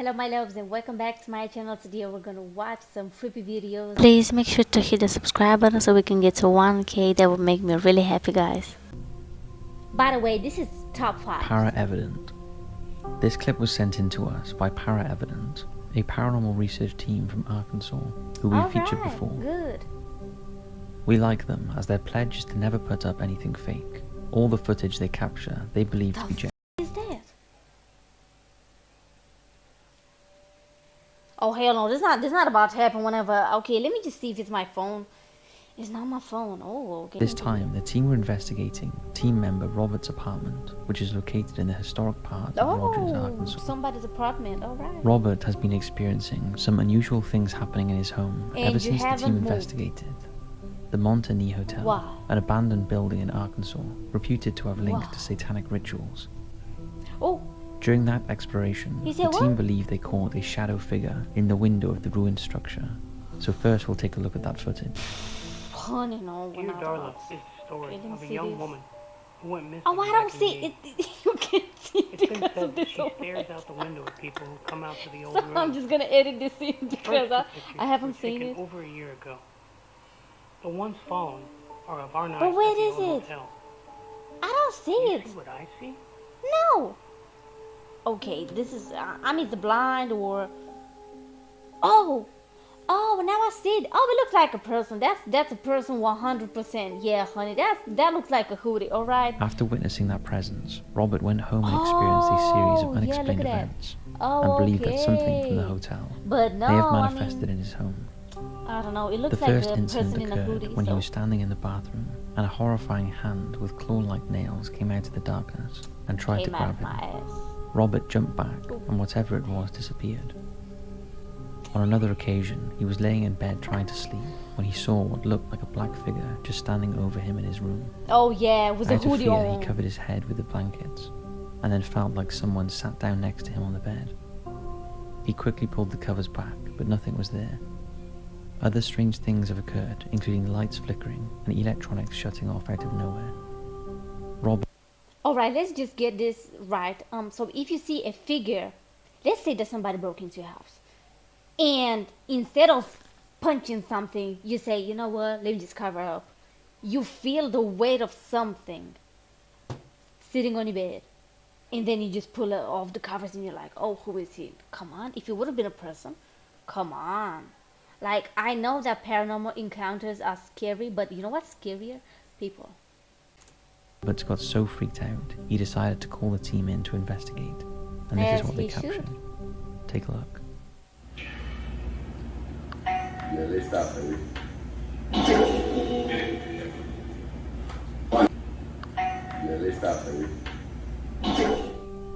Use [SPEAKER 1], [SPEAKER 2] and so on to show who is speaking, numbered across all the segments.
[SPEAKER 1] Hello my loves and welcome back to my channel. Today we're gonna watch some creepy videos.
[SPEAKER 2] Please make sure to hit the subscribe button so we can get to 1K. That would make me really happy, guys.
[SPEAKER 1] By the way, this is Top 5.
[SPEAKER 3] Para Evident. This clip was sent in to us by Para Evident, a paranormal research team from Arkansas who we've featured before.
[SPEAKER 1] Good.
[SPEAKER 3] We like them as their pledge is to never put up anything fake. All the footage they capture they believe to be genuine.
[SPEAKER 1] What is that? Oh hell no, this not about to happen whenever. Okay, let me just see if it's my phone. It's not my phone. Oh, okay.
[SPEAKER 3] This time the team were investigating team member Robert's apartment, which is located in the historic part of Rogers, Arkansas.
[SPEAKER 1] Somebody's apartment. Alright.
[SPEAKER 3] Robert has been experiencing some unusual things happening in his home ever since the team investigated the Montagny Hotel, an abandoned building in Arkansas reputed to have links to satanic rituals.
[SPEAKER 1] Oh.
[SPEAKER 3] During that exploration, the team believed they caught a shadow figure in the window of the ruined structure. So first we'll take a look at that footage.
[SPEAKER 1] Honey, no,
[SPEAKER 4] Dear Darla, this is the story of a young woman who went missing.
[SPEAKER 1] Oh, I don't see it. You can't see
[SPEAKER 4] it. It's been said that she stares out the window at people who come out to the old room.
[SPEAKER 1] I'm just gonna edit this scene because I haven't seen it.
[SPEAKER 4] Over a year ago. The ones following are of our night.
[SPEAKER 1] But where is it?
[SPEAKER 4] Hotel.
[SPEAKER 1] I don't see it.
[SPEAKER 4] See what I see?
[SPEAKER 1] No. Okay, this is I'm either blind or oh, now I see it. Oh, it looks like a person. That's a person 100%. Yeah, honey, that looks like a hoodie. All right.
[SPEAKER 3] After witnessing that presence, Robert went home and experienced a series of unexplained events and believed that something from the hotel
[SPEAKER 1] may
[SPEAKER 3] have manifested in his home.
[SPEAKER 1] I don't know. It looks
[SPEAKER 3] the
[SPEAKER 1] like
[SPEAKER 3] first
[SPEAKER 1] a
[SPEAKER 3] incident
[SPEAKER 1] person in a hoodie.
[SPEAKER 3] occurred when he was standing in the bathroom and a horrifying hand with claw-like nails came out of the darkness and tried to grab him. Robert jumped back and whatever it was disappeared. On another occasion, he was laying in bed trying to sleep when he saw what looked like a black figure just standing over him in his room.
[SPEAKER 1] Oh yeah, with a hoodie on.
[SPEAKER 3] Out of fear, he covered his head with the blankets and then felt like someone sat down next to him on the bed. He quickly pulled the covers back, but nothing was there. Other strange things have occurred, including lights flickering and electronics shutting off out of nowhere. Robert.
[SPEAKER 1] Alright, let's just get this right. So if you see a figure, let's say that somebody broke into your house, and instead of punching something, you say, you know what, let me just cover up. You feel the weight of something sitting on your bed, and then you just pull off the covers and you're like, oh, who is he? Come on, if it would have been a person, come on. Like, I know that paranormal encounters are scary, but you know what's scarier? People.
[SPEAKER 3] Robert got so freaked out, he decided to call the team in to investigate. And this is what they captured. Take a look.
[SPEAKER 5] Yeah, they stopped, baby. Yeah, they stopped, baby.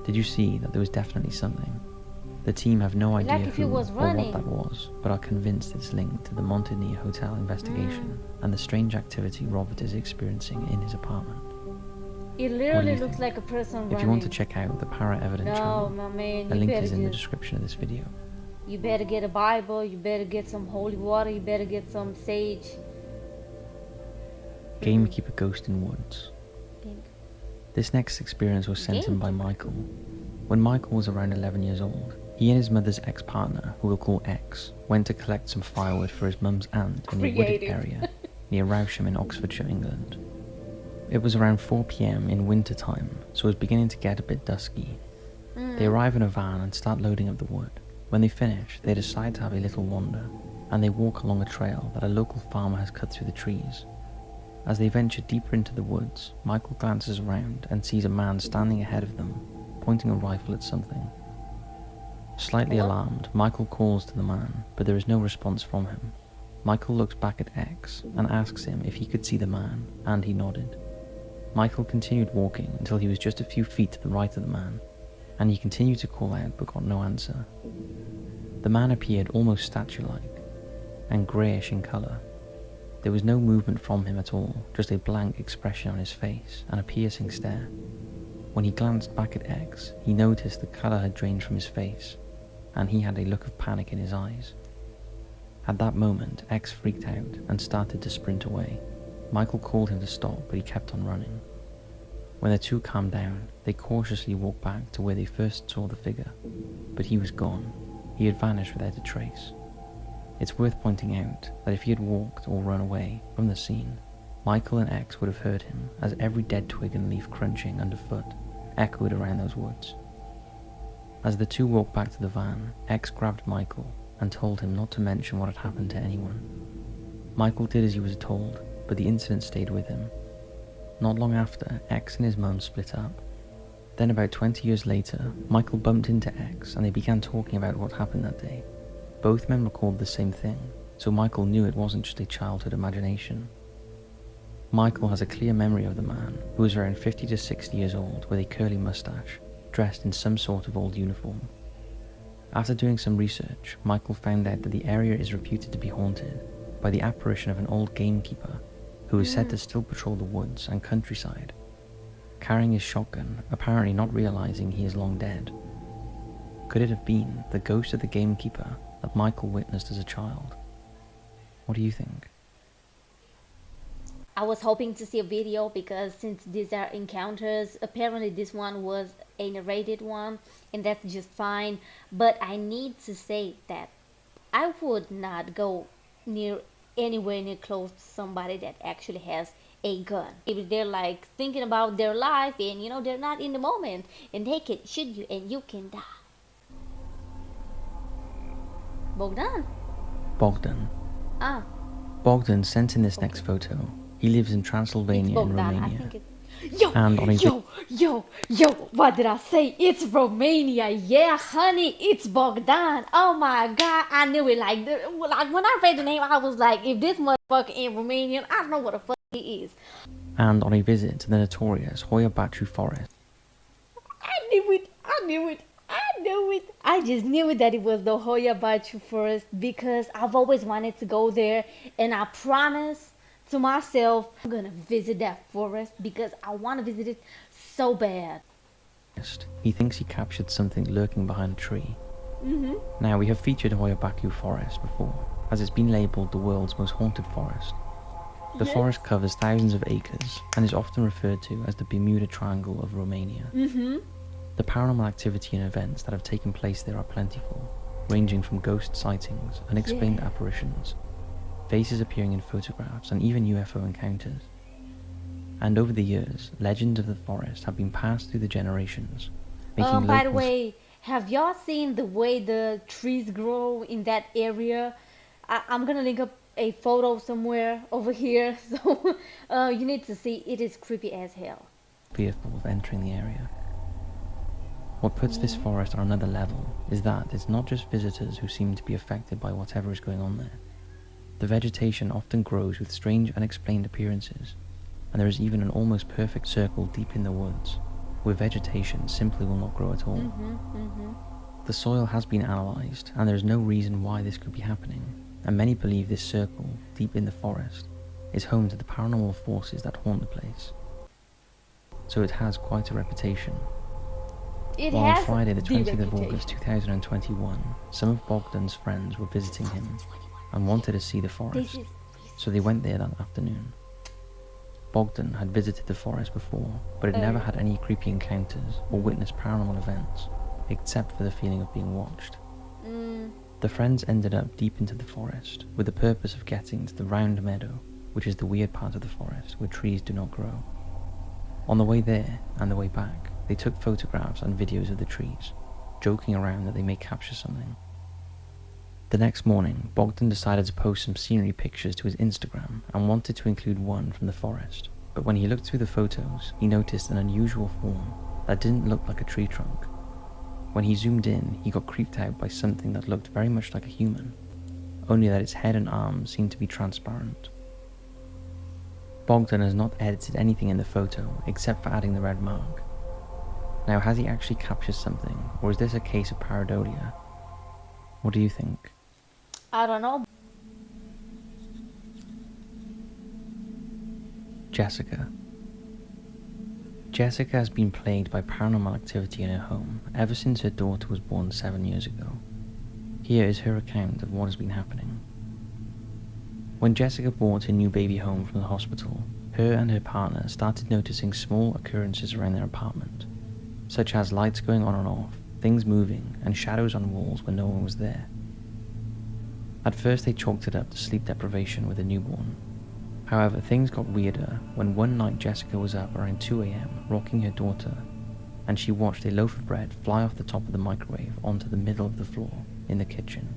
[SPEAKER 3] Did you see that there was definitely something? The team have no idea who or what that was, but are convinced it's linked to the Montagny Hotel investigation and the strange activity Robert is experiencing in his apartment.
[SPEAKER 1] It literally looks like a person running.
[SPEAKER 3] If you want to check out the Para Evident channel, the link is in the description of this video.
[SPEAKER 1] You better get a Bible, you better get some holy water, you better get some sage.
[SPEAKER 3] Gamekeeper Ghost in Woods. This next experience was sent in by Michael. When Michael was around 11 years old, he and his mother's ex-partner, who we'll call X, went to collect some firewood for his mum's aunt in a wooded area near Rousham in Oxfordshire, England. It was around 4 PM in winter time, so it was beginning to get a bit dusky. They arrive in a van and start loading up the wood. When they finish, they decide to have a little wander, and they walk along a trail that a local farmer has cut through the trees. As they venture deeper into the woods, Michael glances around and sees a man standing ahead of them, pointing a rifle at something. Slightly alarmed, Michael calls to the man, but there is no response from him. Michael looks back at X and asks him if he could see the man, and he nodded. Michael continued walking until he was just a few feet to the right of the man, and he continued to call out but got no answer. The man appeared almost statue-like, and greyish in colour. There was no movement from him at all, just a blank expression on his face and a piercing stare. When he glanced back at X, he noticed the colour had drained from his face, and he had a look of panic in his eyes. At that moment, X freaked out and started to sprint away. Michael called him to stop, but he kept on running. When the two calmed down, they cautiously walked back to where they first saw the figure, but he was gone. He had vanished without a trace. It's worth pointing out that if he had walked or run away from the scene, Michael and X would have heard him, as every dead twig and leaf crunching underfoot echoed around those woods. As the two walked back to the van, X grabbed Michael and told him not to mention what had happened to anyone. Michael did as he was told, but the incident stayed with him. Not long after, X and his mum split up. Then about 20 years later, Michael bumped into X and they began talking about what happened that day. Both men recalled the same thing, so Michael knew it wasn't just a childhood imagination. Michael has a clear memory of the man, who was around 50 to 60 years old with a curly mustache, dressed in some sort of old uniform. After doing some research, Michael found out that the area is reputed to be haunted by the apparition of an old gamekeeper who is said to still patrol the woods and countryside, carrying his shotgun, apparently not realizing he is long dead. Could it have been the ghost of the gamekeeper that Michael witnessed as a child? What do you think?
[SPEAKER 1] I was hoping to see a video because since these are encounters, apparently this one was a narrated one, and that's just fine. But I need to say that I would not go anywhere near close to somebody that actually has a gun. If they're like thinking about their life and they're not in the moment, and they can shoot you and you can die. Bogdan.
[SPEAKER 3] Bogdan sent in this next photo. He lives in Transylvania in Romania.
[SPEAKER 1] Yo, what did I say? It's Romania. Yeah, honey, it's Bogdan. Oh my god, I knew it. Like when I read the name, I was like, if this motherfucker in Romanian, I don't know what the fuck he is.
[SPEAKER 3] And on a visit to the notorious Hoia Baciu forest.
[SPEAKER 1] I knew it. I just knew it that it was the Hoia Baciu forest because I've always wanted to go there, and I promise to myself I'm gonna visit that forest because I want to visit it so bad.
[SPEAKER 3] He thinks he captured something lurking behind a tree. Now, we have featured Hoia Baciu forest before, as it's been labelled the world's most haunted forest. The forest covers thousands of acres and is often referred to as the Bermuda Triangle of Romania. The paranormal activity and events that have taken place there are plentiful, ranging from ghost sightings, unexplained apparitions, faces appearing in photographs, and even UFO encounters. And over the years, legends of the forest have been passed through the generations, making
[SPEAKER 1] by the way, have y'all seen the way the trees grow in that area? I'm gonna link up a photo somewhere over here, so you need to see. It is creepy as hell.
[SPEAKER 3] Fearful of entering the area. What puts this forest on another level is that it's not just visitors who seem to be affected by whatever is going on there. The vegetation often grows with strange unexplained appearances, and there is even an almost perfect circle deep in the woods, where vegetation simply will not grow at all. The soil has been analysed, and there is no reason why this could be happening, and many believe this circle, deep in the forest, is home to the paranormal forces that haunt the place. So it has quite a reputation. On Friday the 20th of August 2021, some of Bogdan's friends were visiting him and wanted to see the forest, so they went there that afternoon. Bogdan had visited the forest before, but had never had any creepy encounters or witnessed paranormal events, except for the feeling of being watched. The friends ended up deep into the forest, with the purpose of getting to the round meadow, which is the weird part of the forest where trees do not grow. On the way there, and the way back, they took photographs and videos of the trees, joking around that they may capture something. The next morning, Bogdan decided to post some scenery pictures to his Instagram and wanted to include one from the forest, but when he looked through the photos, he noticed an unusual form that didn't look like a tree trunk. When he zoomed in, he got creeped out by something that looked very much like a human, only that its head and arms seemed to be transparent. Bogdan has not edited anything in the photo except for adding the red mark. Now, has he actually captured something, or is this a case of pareidolia? What do you think?
[SPEAKER 1] I don't know.
[SPEAKER 3] Jessica. Jessica has been plagued by paranormal activity in her home ever since her daughter was born 7 years ago. Here is her account of what has been happening. When Jessica brought her new baby home from the hospital, her and her partner started noticing small occurrences around their apartment, such as lights going on and off, things moving, and shadows on walls when no one was there. At first they chalked it up to sleep deprivation with a newborn. However, things got weirder when one night Jessica was up around 2 a.m. rocking her daughter, and she watched a loaf of bread fly off the top of the microwave onto the middle of the floor in the kitchen.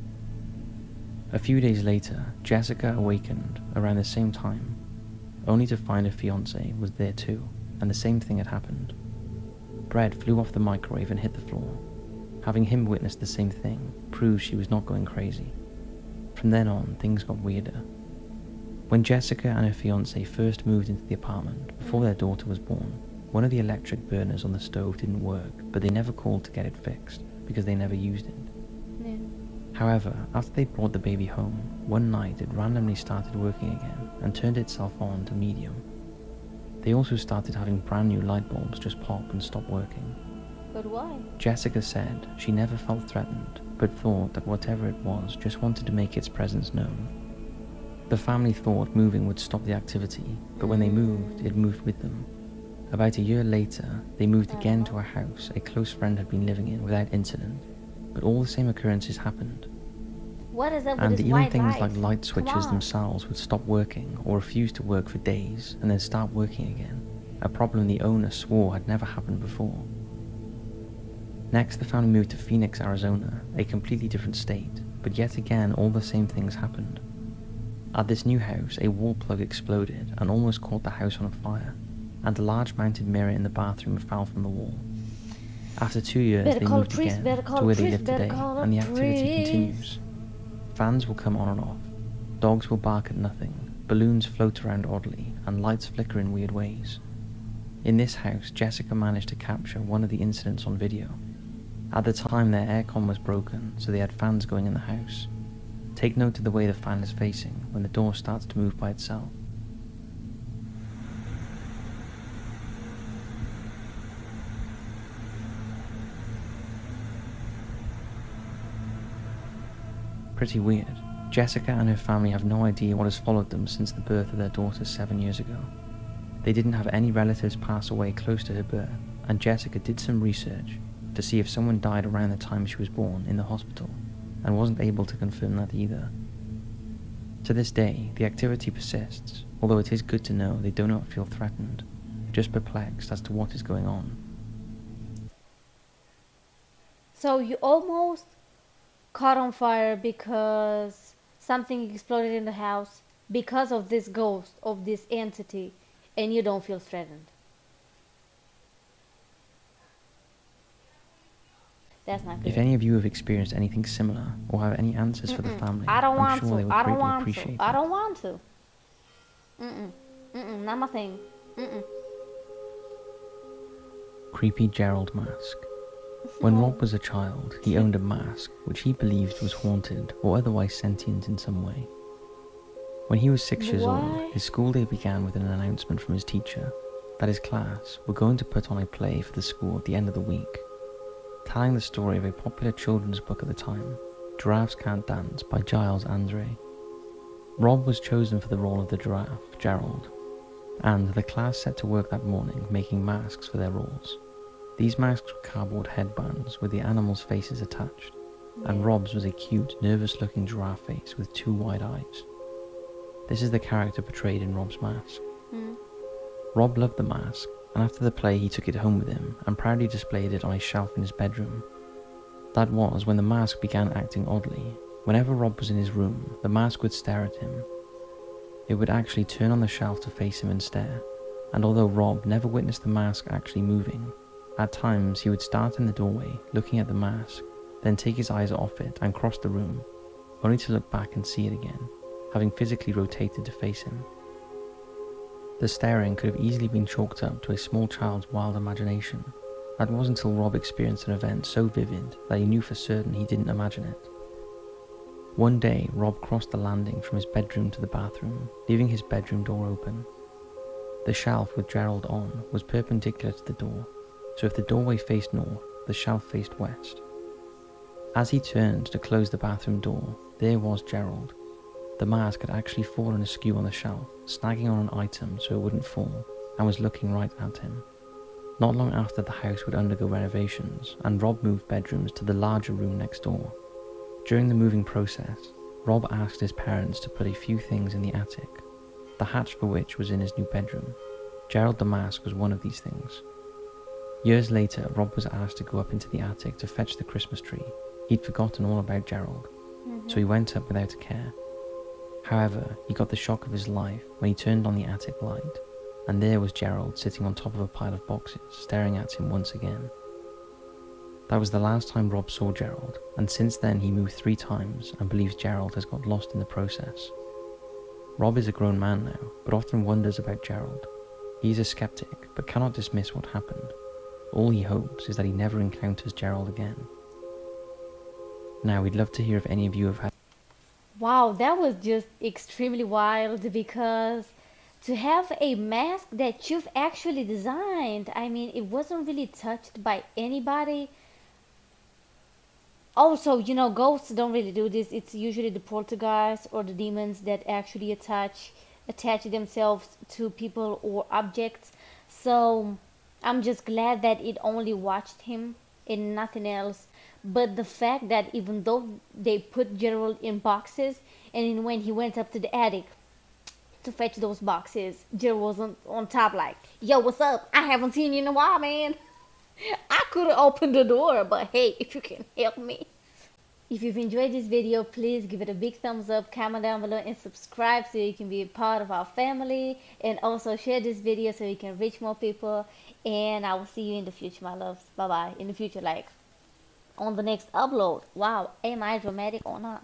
[SPEAKER 3] A few days later, Jessica awakened around the same time, only to find her fiancé was there too, and the same thing had happened. Bread flew off the microwave and hit the floor. Having him witness the same thing proves she was not going crazy. From then on, things got weirder. When Jessica and her fiancé first moved into the apartment before their daughter was born, one of the electric burners on the stove didn't work, but they never called to get it fixed because they never used it.
[SPEAKER 1] Yeah.
[SPEAKER 3] However, after they brought the baby home, one night it randomly started working again and turned itself on to medium. They also started having brand new light bulbs just pop and stop working.
[SPEAKER 1] But why?
[SPEAKER 3] Jessica said she never felt threatened, but thought that whatever it was just wanted to make its presence known. The family thought moving would stop the activity, but when they moved, it moved with them. About a year later, they moved again to a house a close friend had been living in without incident, but all the same occurrences happened.
[SPEAKER 1] What is up with
[SPEAKER 3] And
[SPEAKER 1] this
[SPEAKER 3] even
[SPEAKER 1] white
[SPEAKER 3] things
[SPEAKER 1] light?
[SPEAKER 3] like light
[SPEAKER 1] Come
[SPEAKER 3] switches
[SPEAKER 1] on.
[SPEAKER 3] themselves would stop working or refuse to work for days and then start working again, a problem the owner swore had never happened before. Next, the family moved to Phoenix, Arizona, a completely different state, but yet again all the same things happened. At this new house, a wall plug exploded and almost caught the house on fire, and a large mounted mirror in the bathroom fell from the wall. After 2 years,
[SPEAKER 1] Better
[SPEAKER 3] they
[SPEAKER 1] call a
[SPEAKER 3] moved
[SPEAKER 1] priest,
[SPEAKER 3] again
[SPEAKER 1] better call
[SPEAKER 3] to
[SPEAKER 1] a
[SPEAKER 3] where they
[SPEAKER 1] priest,
[SPEAKER 3] live
[SPEAKER 1] better
[SPEAKER 3] today,
[SPEAKER 1] call a
[SPEAKER 3] and the activity
[SPEAKER 1] priest.
[SPEAKER 3] continues. Fans will come on and off, dogs will bark at nothing, balloons float around oddly, and lights flicker in weird ways. In this house, Jessica managed to capture one of the incidents on video. At the time, their aircon was broken, so they had fans going in the house. Take note of the way the fan is facing when the door starts to move by itself. Pretty weird. Jessica and her family have no idea what has followed them since the birth of their daughter 7 years ago. They didn't have any relatives pass away close to her birth, and Jessica did some research to see if someone died around the time she was born in the hospital, and wasn't able to confirm that either. To this day, the activity persists, although it is good to know they do not feel threatened, just perplexed as to what is going on.
[SPEAKER 1] So you almost caught on fire because something exploded in the house because of this ghost, of this entity, and you don't feel threatened. That's not good.
[SPEAKER 3] If any of you have experienced anything similar or have any answers for the family,
[SPEAKER 1] I don't
[SPEAKER 3] I'm
[SPEAKER 1] want
[SPEAKER 3] sure they
[SPEAKER 1] to.
[SPEAKER 3] would
[SPEAKER 1] I don't
[SPEAKER 3] greatly
[SPEAKER 1] want
[SPEAKER 3] appreciate
[SPEAKER 1] to.
[SPEAKER 3] it.
[SPEAKER 1] I don't want to. Not my thing.
[SPEAKER 3] Creepy Gerald mask. When Rob was a child, he owned a mask which he believed was haunted or otherwise sentient in some way. When he was 6 years
[SPEAKER 1] Why?
[SPEAKER 3] old, his school day began with an announcement from his teacher that his class were going to put on a play for the school at the end of the week, telling the story of a popular children's book at the time, Giraffes Can't Dance by Giles Andre. Rob was chosen for the role of the giraffe, Gerald, and the class set to work that morning making masks for their roles. These masks were cardboard headbands with the animals' faces attached, and Rob's was a cute, nervous-looking giraffe face with 2 wide eyes. This is the character portrayed in Rob's mask. Rob loved the mask, and after the play he took it home with him and proudly displayed it on a shelf in his bedroom. That was when the mask began acting oddly. Whenever Rob was in his room, the mask would stare at him. It would actually turn on the shelf to face him and stare, and although Rob never witnessed the mask actually moving, at times he would start in the doorway looking at the mask, then take his eyes off it and cross the room, only to look back and see it again, having physically rotated to face him. The staring could have easily been chalked up to a small child's wild imagination. That wasn't until Rob experienced an event so vivid that he knew for certain he didn't imagine it. One day, Rob crossed the landing from his bedroom to the bathroom, leaving his bedroom door open. The shelf with Gerald on was perpendicular to the door, so if the doorway faced north, the shelf faced west. As he turned to close the bathroom door, there was Gerald. The mask had actually fallen askew on the shelf, snagging on an item so it wouldn't fall, and was looking right at him. Not long after, the house would undergo renovations, and Rob moved bedrooms to the larger room next door. During the moving process, Rob asked his parents to put a few things in the attic, the hatch for which was in his new bedroom. Gerald the mask was one of these things. Years later, Rob was asked to go up into the attic to fetch the Christmas tree. He'd forgotten all about Gerald, so he went up without a care. However, he got the shock of his life when he turned on the attic light, and there was Gerald sitting on top of a pile of boxes, staring at him once again. That was the last time Rob saw Gerald, and since then he moved 3 times and believes Gerald has got lost in the process. Rob is a grown man now, but often wonders about Gerald. He is a skeptic, but cannot dismiss what happened. All he hopes is that he never encounters Gerald again. Now, we'd love to hear if any of you have had...
[SPEAKER 1] Wow, that was just extremely wild, because to have a mask that you've actually designed, I mean, it wasn't really touched by anybody. Also, you know, ghosts don't really do this. It's usually the poltergeists or the demons that actually attach themselves to people or objects. So I'm just glad that it only watched him and nothing else. But the fact that even though they put Gerald in boxes, and then when he went up to the attic to fetch those boxes, Gerald was on top like, yo, what's up? I haven't seen you in a while, man. I could have opened the door, but hey, if you can help me. If you've enjoyed this video, please give it a big thumbs up, comment down below, and subscribe so you can be a part of our family. And also share this video so you can reach more people. And I will see you in the future, my loves. Bye bye. In the future, like on the next upload. Wow, am I dramatic or not?